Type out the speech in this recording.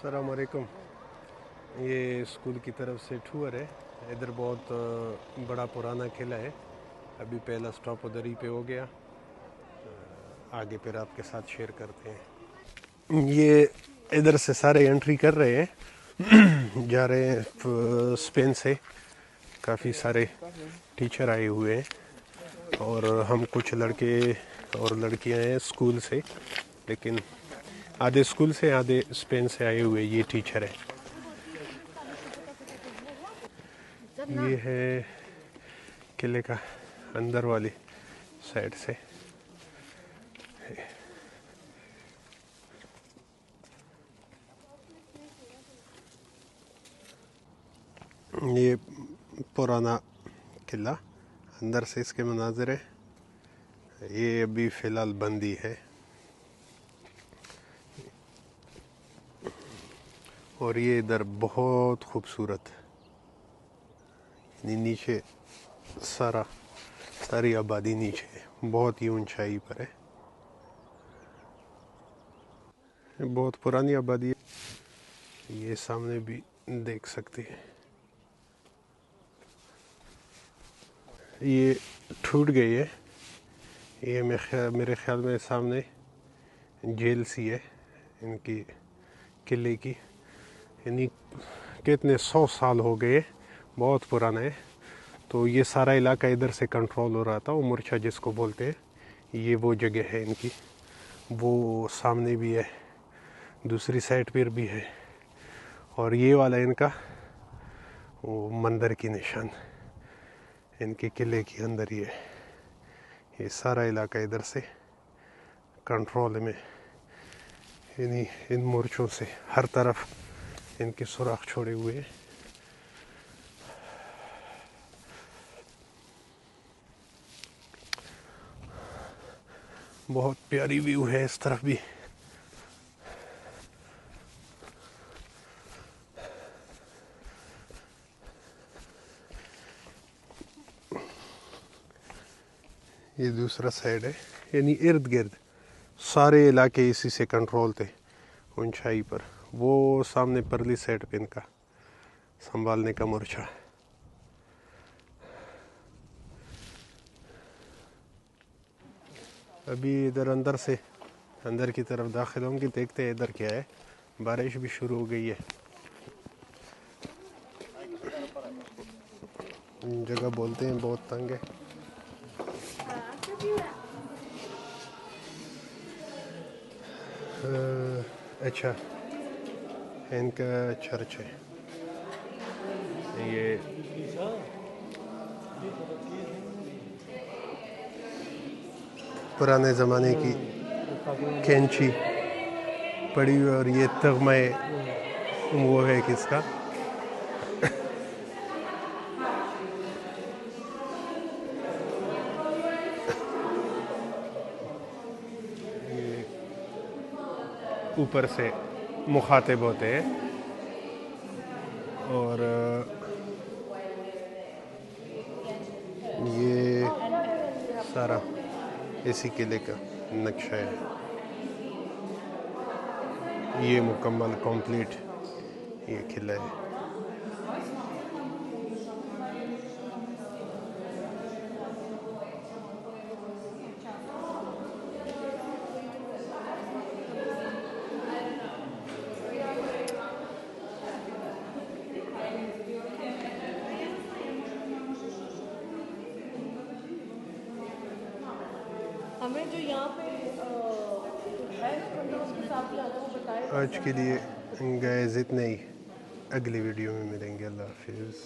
अस्सलाम वालेकुम। ये स्कूल की तरफ से टूर है। इधर बहुत बड़ा पुराना किला है। अभी पहला स्टॉप उधर ही पे हो गया। आगे फिर आपके साथ शेयर करते हैं। ये इधर से सारे एंट्री कर रहे हैं जा रहे हैं स्पेन से। काफ़ी सारे टीचर आए हुए हैं और हम कुछ लड़के और लड़कियां हैं स्कूल से, लेकिन आधे स्कूल से आधे स्पेन से आए हुए ये टीचर है। ये है किले का अंदर वाली साइड से। ये पुराना किला, अंदर से इसके मनाज़िर है। ये अभी फ़िलहाल बंद ही है और ये इधर बहुत खूबसूरत, नीचे सारी आबादी नीचे है, बहुत ही ऊंचाई पर है। बहुत पुरानी आबादी है। ये सामने भी देख सकते हैं। ये टूट गई है। ये मेरे ख्याल में सामने जेल सी है इनकी किले की। यानी कितने 100 साल हो गए, बहुत पुराना है। तो ये सारा इलाका इधर से कंट्रोल हो रहा था। वो मुरछा जिसको बोलते हैं, ये वो जगह है इनकी। वो सामने भी है, दूसरी साइड पर भी है, और ये वाला इनका वो मंदिर की निशान इनके किले के अंदर ही है। ये सारा इलाका इधर से कंट्रोल में, यानी इन मोर्चों से हर तरफ इनके सुराख छोड़े हुए हैं। बहुत प्यारी व्यू है इस तरफ भी। ये दूसरा साइड है, यानी इर्द गिर्द सारे इलाके इसी से कंट्रोल थे ऊंचाई पर। वो सामने परली साइड पे इनका संभालने का मोर्चा। अभी इधर अंदर की तरफ दाखिल होंगे, देखते हैं इधर क्या है। बारिश भी शुरू हो गई है। जगह बोलते हैं बहुत तंग है। अच्छा, इनका चर्च है ये। पुराने ज़माने की कैंची पड़ी हुई, और ये तगमा वो है किसका। ऊपर से मुखातिब होते हैं और ये सारा इसी किले का नक्शा है। ये मुकम्मल कंप्लीट ये किला है। हमें जो यहाँ पे है मतलब उसके साथ ही आता वो बताए। आज के लिए गाइस इतना ही। अगली वीडियो में मिलेंगे। अल्लाह हाफिज़।